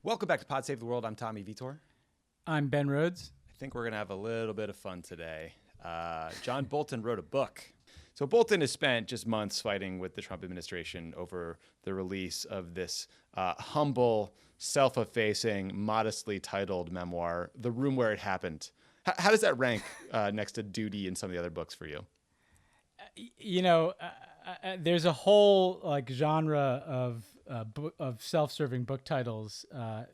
Welcome back to Pod Save the World. I'm Tommy Vietor. I'm Ben Rhodes. I think we're going to have a little bit of fun today. John Bolton wrote a book. So Bolton has spent just months fighting with the Trump administration over the release of this humble, self-effacing, modestly titled memoir, The Room Where It Happened. How does that rank next to Duty and some of the other books for you? There's a whole genre of self-serving book titles.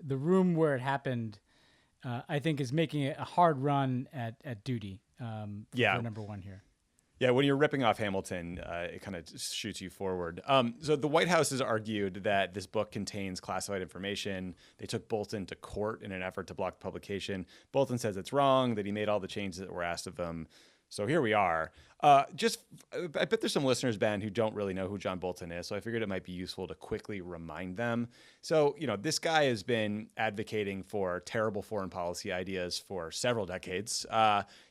The Room Where It Happened, I think, is making it a hard run at Duty. For number one here. Yeah, when you're ripping off Hamilton, it kind of shoots you forward. So the White House has argued that this book contains classified information. They took Bolton to court in an effort to block the publication. Bolton says it's wrong, that he made all the changes that were asked of him. So here we are. I bet there's some listeners, Ben, who don't really know who John Bolton is. So I figured it might be useful to quickly remind them. So, this guy has been advocating for terrible foreign policy ideas for several decades.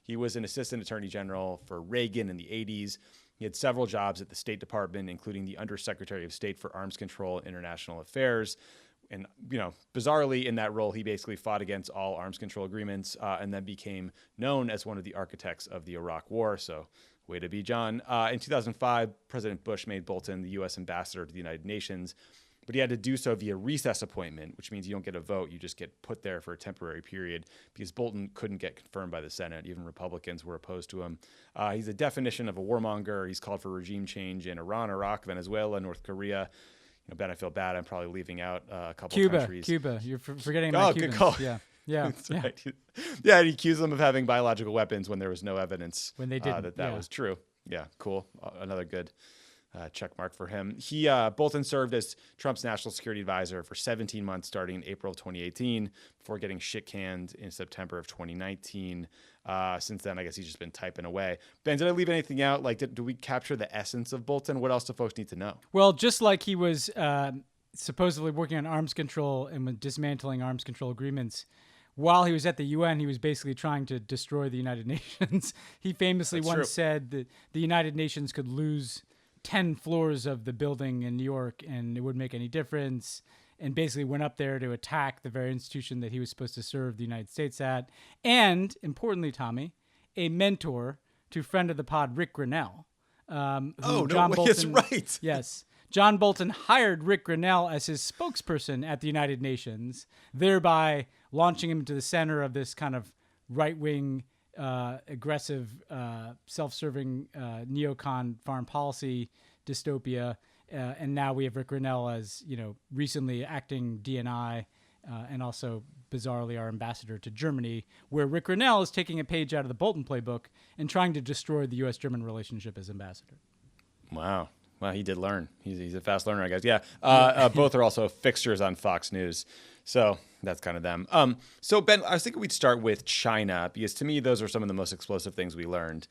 He was an assistant attorney general for Reagan in the 80s. He had several jobs at the State Department, including the Undersecretary of State for Arms Control and International Affairs. And, bizarrely in that role, he basically fought against all arms control agreements and then became known as one of the architects of the Iraq War. So way to be, John. In 2005, President Bush made Bolton the U.S. ambassador to the United Nations, but he had to do so via recess appointment, which means you don't get a vote. You just get put there for a temporary period because Bolton couldn't get confirmed by the Senate. Even Republicans were opposed to him. He's a definition of a warmonger. He's called for regime change in Iran, Iraq, Venezuela, North Korea. Ben, I feel bad. I'm probably leaving out a couple of countries. Cuba. You're forgetting about Cubans. Good call. Yeah. That's right. Yeah, he accused them of having biological weapons when there was no evidence when they didn't. that was true. Yeah, cool. Another good check mark for him. Bolton served as Trump's national security advisor for 17 months starting in April of 2018 before getting shit-canned in September of 2019. Since then, I guess he's just been typing away. Ben, did I leave anything out? Did we capture the essence of Bolton? What else do folks need to know? Well, just like he was supposedly working on arms control and dismantling arms control agreements, while he was at the UN, he was basically trying to destroy the United Nations. He famously said that the United Nations could lose 10 floors of the building in New York and it wouldn't make any difference, and basically went up there to attack the very institution that he was supposed to serve the United States at. And importantly, Tommy, a mentor to friend of the pod, Rick Grinnell. That's right. Yes. John Bolton hired Rick Grinnell as his spokesperson at the United Nations, thereby launching him to the center of this kind of right-wing, aggressive, self-serving neocon foreign policy dystopia. And now we have Rick Grinnell as, recently acting DNI and also, bizarrely, our ambassador to Germany, where Rick Grinnell is taking a page out of the Bolton playbook and trying to destroy the U.S.-German relationship as ambassador. Wow. Well, he did learn. He's a fast learner, I guess. Yeah. Both are also fixtures on Fox News. So that's kind of them. So, Ben, I was thinking we'd start with China because to me, those are some of the most explosive things we learned.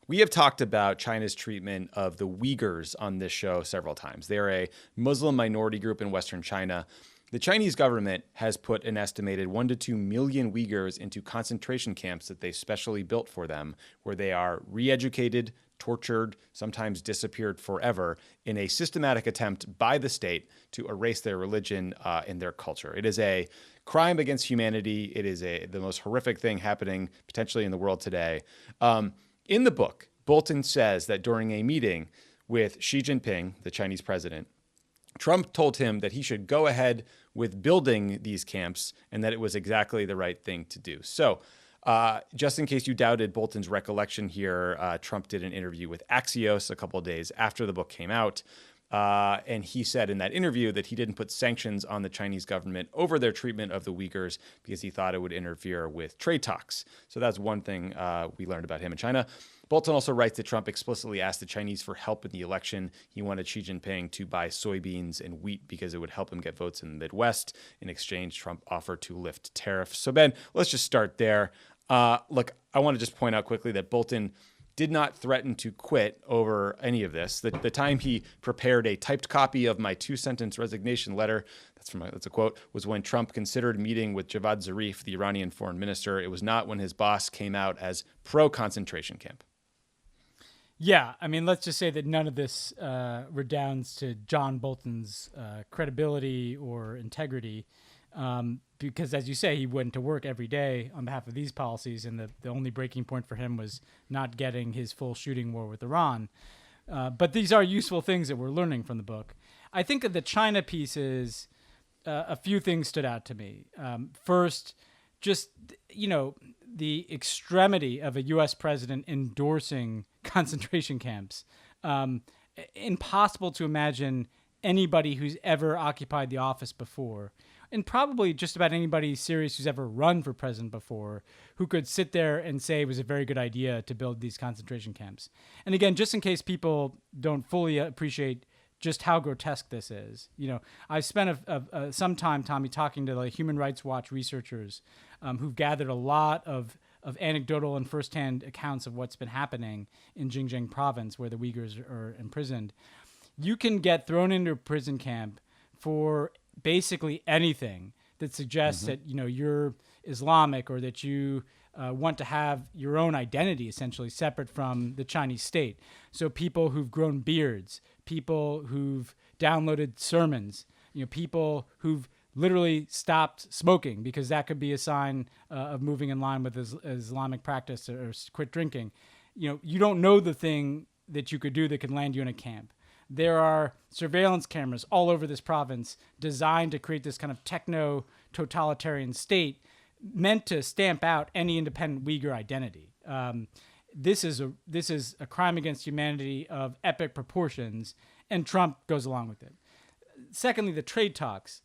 We have talked about China's treatment of the Uyghurs on this show several times. They're a Muslim minority group in Western China. The Chinese government has put an estimated 1 to 2 million Uyghurs into concentration camps that they specially built for them, where they are re-educated, tortured, sometimes disappeared forever in a systematic attempt by the state to erase their religion and their culture. It is a crime against humanity. It is the most horrific thing happening potentially in the world today. In the book, Bolton says that during a meeting with Xi Jinping, the Chinese president, Trump told him that he should go ahead with building these camps and that it was exactly the right thing to do. So just in case you doubted Bolton's recollection here, Trump did an interview with Axios a couple of days after the book came out. And he said in that interview that he didn't put sanctions on the Chinese government over their treatment of the Uyghurs because he thought it would interfere with trade talks. So that's one thing we learned about him in China. Bolton also writes that Trump explicitly asked the Chinese for help in the election. He wanted Xi Jinping to buy soybeans and wheat because it would help him get votes in the Midwest. In exchange, Trump offered to lift tariffs. So, Ben, let's just start there. Look, I want to just point out quickly that Bolton did not threaten to quit over any of this. The time he prepared a typed copy of my 2-sentence resignation letter, that's a quote, was when Trump considered meeting with Javad Zarif, the Iranian foreign minister. It was not when his boss came out as pro-concentration camp. Yeah, I mean, let's just say that none of this redounds to John Bolton's credibility or integrity. Because, as you say, he went to work every day on behalf of these policies, and the only breaking point for him was not getting his full shooting war with Iran. But these are useful things that we're learning from the book. I think of the China pieces, a few things stood out to me. First, just, the extremity of a U.S. president endorsing concentration camps. Impossible to imagine anybody who's ever occupied the office before, and probably just about anybody serious who's ever run for president before, who could sit there and say it was a very good idea to build these concentration camps. And again, just in case people don't fully appreciate just how grotesque this is, I spent some time, Tommy, talking to like Human Rights Watch researchers who've gathered a lot of anecdotal and firsthand accounts of what's been happening in Xinjiang province, where the Uyghurs are imprisoned. You can get thrown into a prison camp for basically anything that suggests that you're Islamic, or that you want to have your own identity essentially separate from the Chinese state. So people who've grown beards, people who've downloaded sermons, people who've literally stopped smoking because that could be a sign of moving in line with Islamic practice, or quit drinking. You don't know the thing that you could do that could land you in a camp. There are surveillance cameras all over this province designed to create this kind of techno-totalitarian state meant to stamp out any independent Uyghur identity. This is a crime against humanity of epic proportions, and Trump goes along with it. Secondly, the trade talks.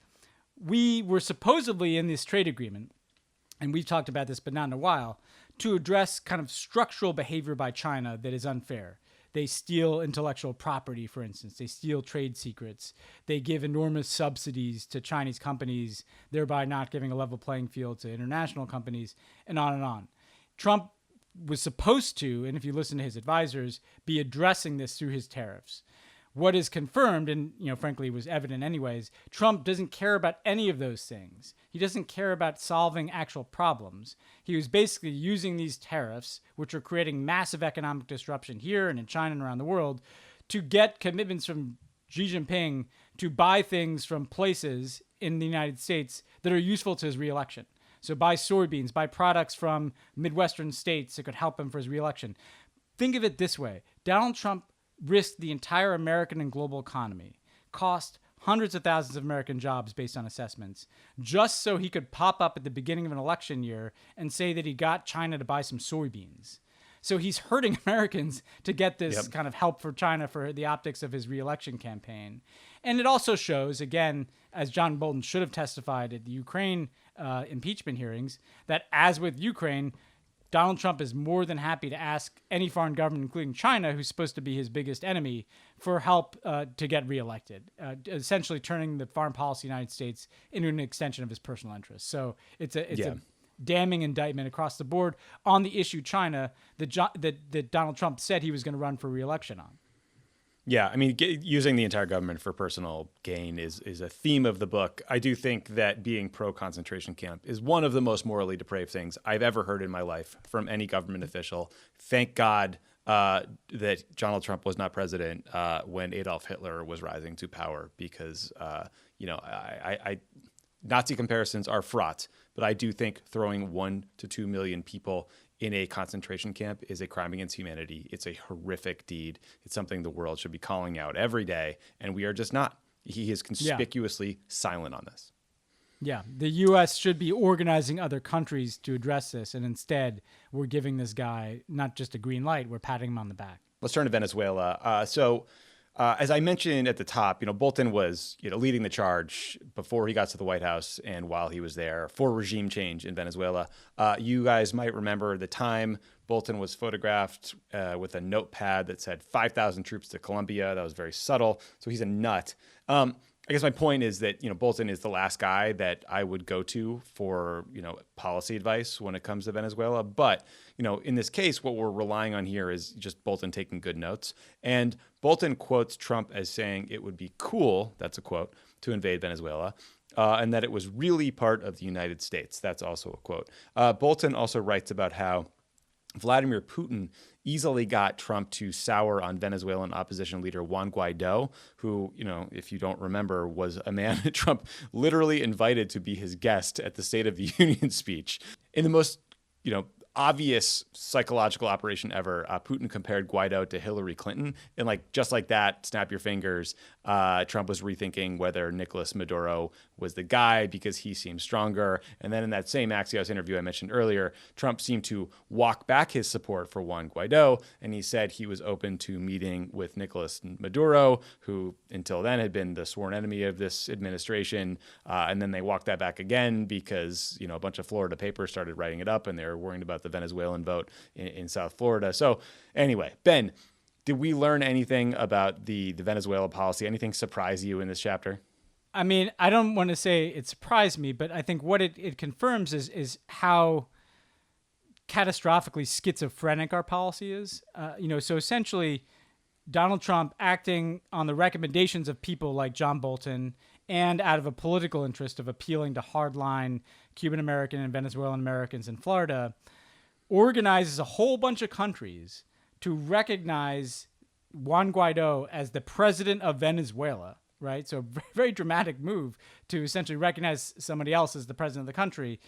We were supposedly in this trade agreement, and we've talked about this, but not in a while, to address kind of structural behavior by China that is unfair. They steal intellectual property, for instance. They steal trade secrets. They give enormous subsidies to Chinese companies, thereby not giving a level playing field to international companies, and on and on. Trump was supposed to, and if you listen to his advisors, be addressing this through his tariffs. What is confirmed, and frankly was evident anyways, Trump doesn't care about any of those things. He doesn't care about solving actual problems. He was basically using these tariffs, which are creating massive economic disruption here and in China and around the world, to get commitments from Xi Jinping to buy things from places in the United States that are useful to his reelection. So buy soybeans, buy products from Midwestern states that could help him for his reelection. Think of it this way. Donald Trump risked the entire American and global economy, cost hundreds of thousands of American jobs based on assessments, just so he could pop up at the beginning of an election year and say that he got China to buy some soybeans. So he's hurting Americans to get this kind of help for China for the optics of his reelection campaign. And it also shows, again, as John Bolton should have testified at the Ukraine impeachment hearings, that as with Ukraine, Donald Trump is more than happy to ask any foreign government, including China, who's supposed to be his biggest enemy, for help to get reelected, essentially turning the foreign policy of the United States into an extension of his personal interests. So it's a damning indictment across the board on the issue China that Donald Trump said he was going to run for reelection on. Yeah, I mean, using the entire government for personal gain is a theme of the book. I do think that being pro-concentration camp is one of the most morally depraved things I've ever heard in my life from any government official. Thank God that Donald Trump was not president when Adolf Hitler was rising to power, because, Nazi comparisons are fraught, but I do think throwing 1 to 2 million people in a concentration camp is a crime against humanity. It's a horrific deed. It's something the world should be calling out every day, and we are just not. He is conspicuously silent on this. Yeah, the U.S. should be organizing other countries to address this, and instead we're giving this guy not just a green light, we're patting him on the back. Let's turn to Venezuela. As I mentioned at the top, Bolton was leading the charge before he got to the White House and while he was there for regime change in Venezuela. You guys might remember the time Bolton was photographed with a notepad that said 5,000 troops to Colombia. That was very subtle. So he's a nut. I guess my point is that, Bolton is the last guy that I would go to for, policy advice when it comes to Venezuela. But, in this case, what we're relying on here is just Bolton taking good notes. And Bolton quotes Trump as saying it would be cool, that's a quote, to invade Venezuela, and that it was really part of the United States. That's also a quote. Bolton also writes about how Vladimir Putin easily got Trump to sour on Venezuelan opposition leader Juan Guaido, who, if you don't remember, was a man that Trump literally invited to be his guest at the State of the Union speech. In the most, obvious psychological operation ever, Putin compared Guaido to Hillary Clinton. And just like that, snap your fingers, Trump was rethinking whether Nicolas Maduro was the guy because he seemed stronger. And then in that same Axios interview I mentioned earlier, Trump seemed to walk back his support for Juan Guaido, and he said he was open to meeting with Nicolas Maduro, who until then had been the sworn enemy of this administration. And then they walked that back again because, a bunch of Florida papers started writing it up, and they were worried about the Venezuelan vote in South Florida. So anyway, Ben, did we learn anything about the Venezuela policy? Anything surprise you in this chapter? I mean, I don't want to say it surprised me, but I think what it confirms is how catastrophically schizophrenic our policy is. So essentially, Donald Trump acting on the recommendations of people like John Bolton and out of a political interest of appealing to hardline Cuban American and Venezuelan Americans in Florida, organizes a whole bunch of countries to recognize Juan Guaido as the president of Venezuela, right? So very dramatic move to essentially recognize somebody else as the president of the country,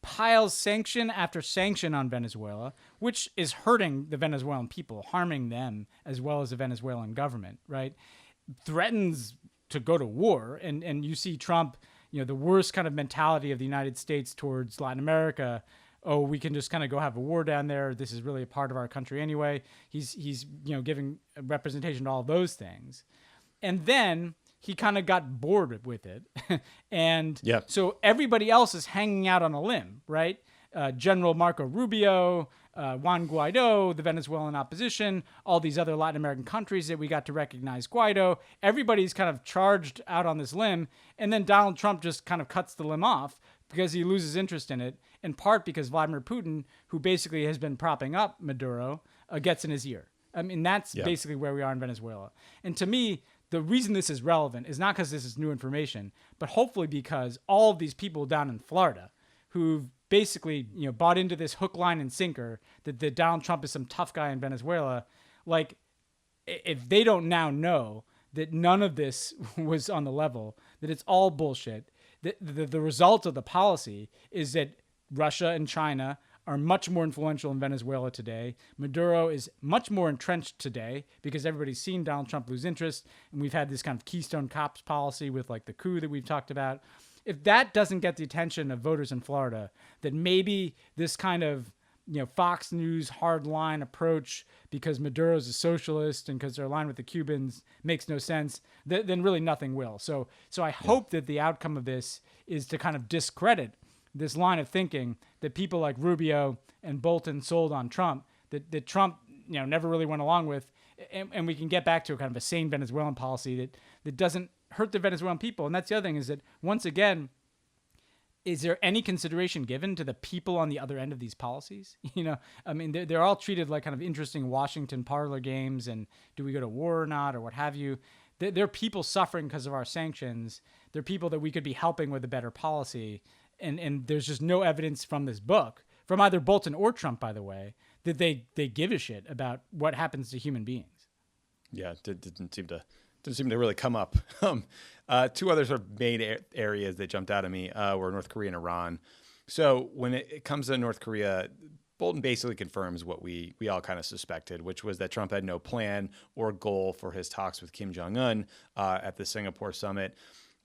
piles sanction after sanction on Venezuela, which is hurting the Venezuelan people, harming them as well as the Venezuelan government, right? Threatens to go to war. And you see Trump, the worst kind of mentality of the United States towards Latin America. Oh, we can just kind of go have a war down there. This is really a part of our country anyway. He's giving representation to all those things. And then he kind of got bored with it. And so everybody else is hanging out on a limb, right? General Marco Rubio, Juan Guaido, the Venezuelan opposition, all these other Latin American countries that we got to recognize Guaido. Everybody's kind of charged out on this limb. And then Donald Trump just kind of cuts the limb off because he loses interest in it, in part because Vladimir Putin, who basically has been propping up Maduro, gets in his ear. I mean, that's basically where we are in Venezuela. And to me, the reason this is relevant is not because this is new information, but hopefully because all of these people down in Florida who've basically bought into this hook, line, and sinker that Donald Trump is some tough guy in Venezuela, if they don't now know that none of this was on the level, that it's all bullshit, the result of the policy is that Russia and China are much more influential in Venezuela today. Maduro is much more entrenched today because everybody's seen Donald Trump lose interest, and we've had this kind of Keystone Cops policy with the coup that we've talked about. If that doesn't get the attention of voters in Florida, that maybe this kind of Fox News hardline approach because Maduro's a socialist and because they're aligned with the Cubans makes no sense, then really nothing will. So I hope that the outcome of this is to kind of discredit this line of thinking that people like Rubio and Bolton sold on Trump, that Trump never really went along with, and we can get back to a kind of a sane Venezuelan policy that doesn't hurt the Venezuelan people. And that's the other thing, is that once again, is there any consideration given to the people on the other end of these policies? I mean, they're all treated like kind of interesting Washington parlor games, and do we go to war or not, or what have you. They're people suffering because of our sanctions. They're people that we could be helping with a better policy. And there's just no evidence from this book, from either Bolton or Trump, by the way, that they give a shit about what happens to human beings. Yeah, it didn't seem to really come up. Two other sort of main areas that jumped out at me were North Korea and Iran. So when it comes to North Korea, Bolton basically confirms what we all kind of suspected, which was that Trump had no plan or goal for his talks with Kim Jong-un at the Singapore summit.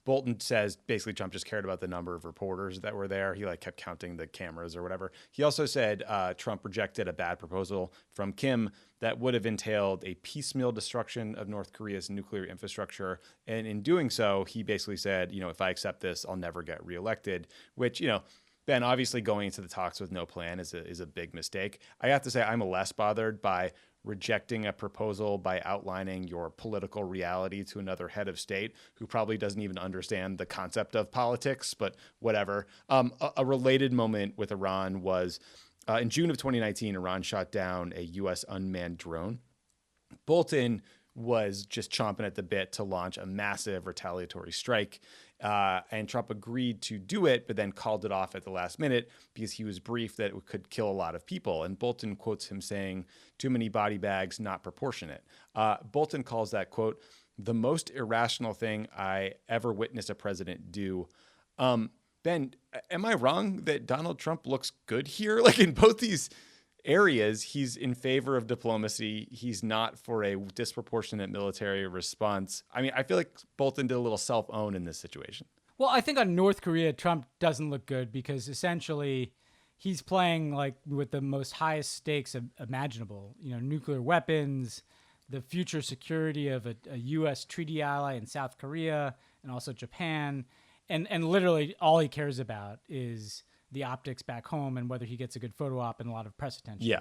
Bolton says basically Trump just cared about the number of reporters that were there. He kept counting the cameras or whatever. He also said Trump rejected a bad proposal from Kim that would have entailed a piecemeal destruction of North Korea's nuclear infrastructure. And in doing so, he basically said, if I accept this, I'll never get reelected, which, Ben, obviously going into the talks with no plan is a big mistake. I have to say I'm less bothered by rejecting a proposal by outlining your political reality to another head of state who probably doesn't even understand the concept of politics, but whatever. A related moment with Iran was in June of 2019, Iran shot down a U.S. unmanned drone. Bolton was just chomping at the bit to launch a massive retaliatory strike. And Trump agreed to do it, but then called it off at the last minute because he was briefed that it could kill a lot of people. And Bolton quotes him saying, "Too many body bags, not proportionate." Bolton calls that, quote, "the most irrational thing I ever witnessed a president do." Ben, am I wrong that Donald Trump looks good here? Like in both these areas, he's in favor of diplomacy. He's not for a disproportionate military response. I mean, I feel like Bolton did a little self-own in this situation. Well, I think on North Korea, Trump doesn't look good because essentially he's playing like with the most highest stakes imaginable. You know, nuclear weapons, the future security of a U.S. treaty ally in South Korea and also Japan. And literally all he cares about is the optics back home and whether he gets a good photo op and a lot of press attention. Yeah.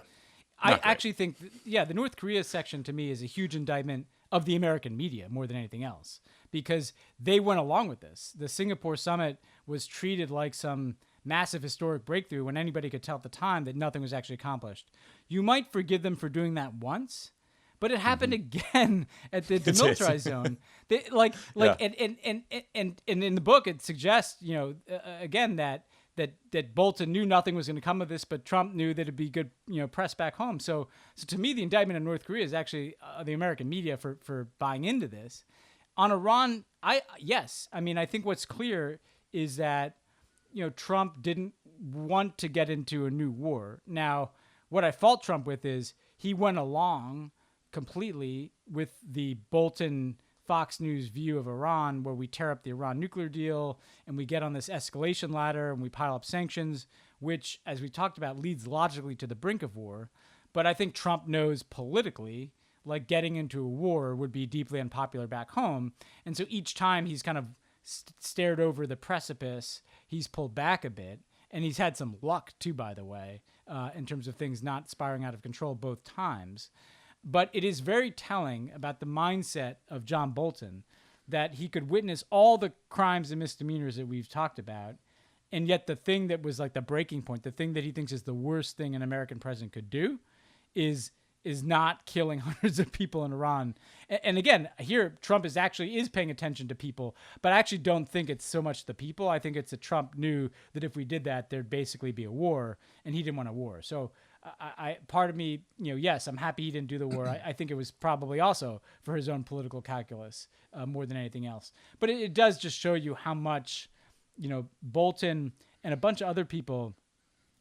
I actually think, the North Korea section to me is a huge indictment of the American media more than anything else because they went along with this. The Singapore summit was treated like some massive historic breakthrough when anybody could tell at the time that nothing was actually accomplished. You might forgive them for doing that once, but it happened again at the demilitarized zone. And in the book, it suggests, again, that Bolton knew nothing was going to come of this, but Trump knew that it'd be good, press back home. So to me, the indictment of North Korea is actually the American media for buying into this. On Iran, I think what's clear is that, Trump didn't want to get into a new war. Now, what I fault Trump with is he went along completely with the Bolton Fox News view of Iran, where we tear up the Iran nuclear deal and we get on this escalation ladder and we pile up sanctions, which, as we talked about, leads logically to the brink of war. But I think Trump knows politically, like getting into a war would be deeply unpopular back home. And so each time he's kind of stared over the precipice, he's pulled back a bit. And he's had some luck too, by the way, in terms of things not spiraling out of control both times. But it is very telling about the mindset of John Bolton that he could witness all the crimes and misdemeanors that we've talked about. And yet the thing that was like the breaking point, the thing that he thinks is the worst thing an American president could do is not killing hundreds of people in Iran. And again, here Trump is paying attention to people, but I actually don't think it's so much the people. I think it's that Trump knew that if we did that, there'd basically be a war, and he didn't want a war. So part of me, yes, I'm happy he didn't do the war. I think it was probably also for his own political calculus more than anything else. But it does just show you how much, Bolton and a bunch of other people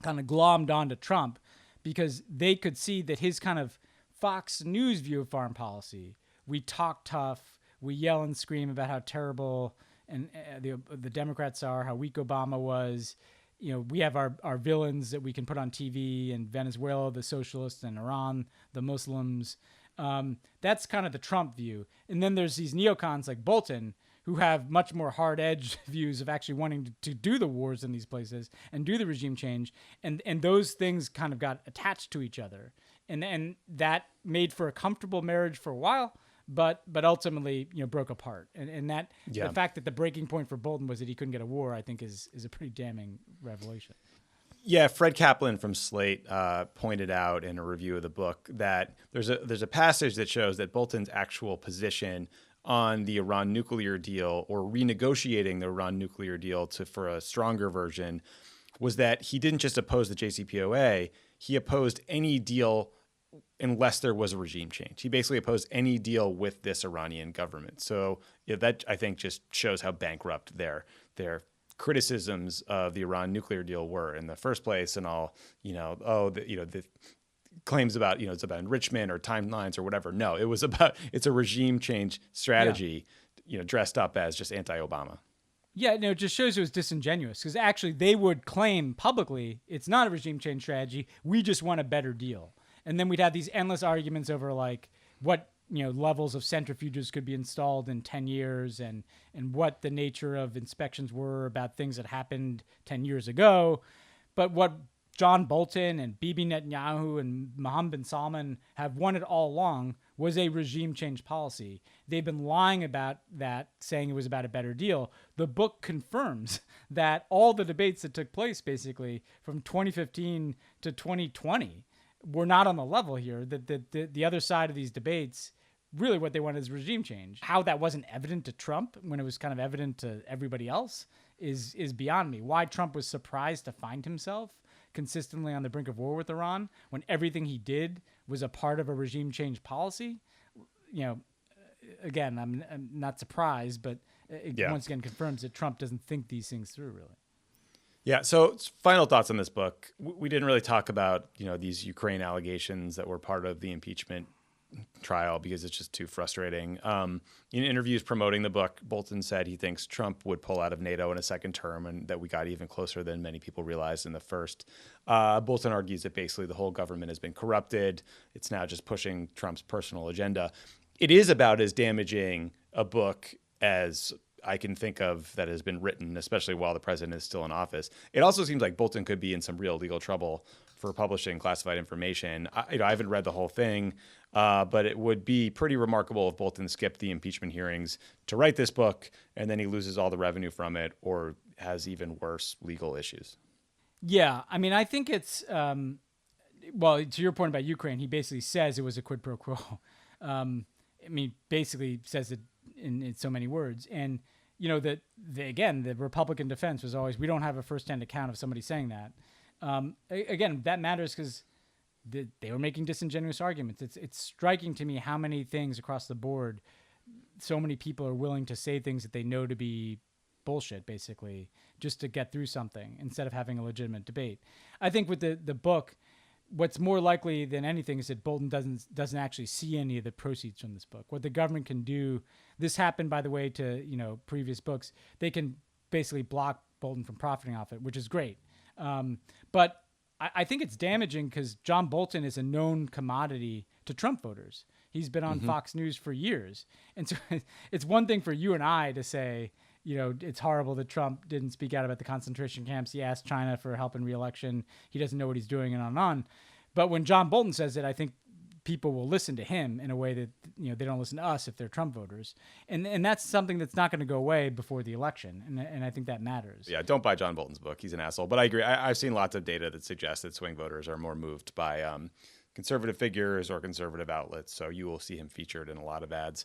kind of glommed onto Trump because they could see that his kind of Fox News view of foreign policy, we talk tough, we yell and scream about how terrible and the Democrats are, how weak Obama was. We have our villains that we can put on TV in Venezuela, the socialists, and Iran, the Muslims. That's kind of the Trump view. And then there's these neocons like Bolton who have much more hard-edged views of actually wanting to do the wars in these places and do the regime change. And those things kind of got attached to each other. And that made for a comfortable marriage for a while, but ultimately, broke apart. And that the fact that the breaking point for Bolton was that he couldn't get a war, I think is a pretty damning revelation. Yeah, Fred Kaplan from Slate pointed out in a review of the book that there's a passage that shows that Bolton's actual position on the Iran nuclear deal or renegotiating the Iran nuclear deal for a stronger version was that he didn't just oppose the JCPOA, he opposed any deal unless there was a regime change. He basically opposed any deal with this Iranian government. So that I think just shows how bankrupt their criticisms of the Iran nuclear deal were in the first place, and all the claims about it's about enrichment or timelines or whatever. No, it's a regime change strategy, dressed up as just anti-Obama. Yeah, it just shows it was disingenuous because actually they would claim publicly it's not a regime change strategy. We just want a better deal. And then we'd have these endless arguments over like what levels of centrifuges could be installed in 10 years and what the nature of inspections were about things that happened 10 years ago. But what John Bolton and Bibi Netanyahu and Mohammed bin Salman have wanted all along was a regime change policy. They've been lying about that, saying it was about a better deal. The book confirms that all the debates that took place basically from 2015 to 2020 were not on the level here. The other side of these debates really what they wanted is regime change. How that wasn't evident to Trump when it was kind of evident to everybody else is beyond me. Why Trump was surprised to find himself consistently on the brink of war with Iran when everything he did was a part of a regime change policy. Again, I'm not surprised, but it once again confirms that Trump doesn't think these things through, really. Yeah. So final thoughts on this book. We didn't really talk about, these Ukraine allegations that were part of the impeachment trial because it's just too frustrating. In interviews promoting the book, Bolton said he thinks Trump would pull out of NATO in a second term and that we got even closer than many people realized in the first. Bolton argues that basically the whole government has been corrupted. It's now just pushing Trump's personal agenda. It is about as damaging a book as I can think of that has been written, especially while the president is still in office. It also seems like Bolton could be in some real legal trouble for publishing classified information. I haven't read the whole thing, but it would be pretty remarkable if Bolton skipped the impeachment hearings to write this book, and then he loses all the revenue from it or has even worse legal issues. Yeah, I mean, I think it's, well, to your point about Ukraine, he basically says it was a quid pro quo. Basically says it in so many words. And, that again, the Republican defense was always, we don't have a firsthand account of somebody saying that. Again, that matters because they were making disingenuous arguments. It's striking to me how many things across the board, so many people are willing to say things that they know to be bullshit, basically, just to get through something instead of having a legitimate debate. I think with the book, what's more likely than anything is that Bolton doesn't actually see any of the proceeds from this book. What the government can do, this happened, by the way, to previous books. They can basically block Bolton from profiting off it, which is great. But I think it's damaging because John Bolton is a known commodity to Trump voters. He's been on Fox News for years. And so it's one thing for you and I to say, it's horrible that Trump didn't speak out about the concentration camps. He asked China for help in re-election. He doesn't know what he's doing and on and on. But when John Bolton says it, I think people will listen to him in a way that, they don't listen to us if they're Trump voters. And that's something that's not going to go away before the election. And I think that matters. Yeah, don't buy John Bolton's book. He's an asshole. But I agree. I've seen lots of data that suggests that swing voters are more moved by conservative figures or conservative outlets. So you will see him featured in a lot of ads.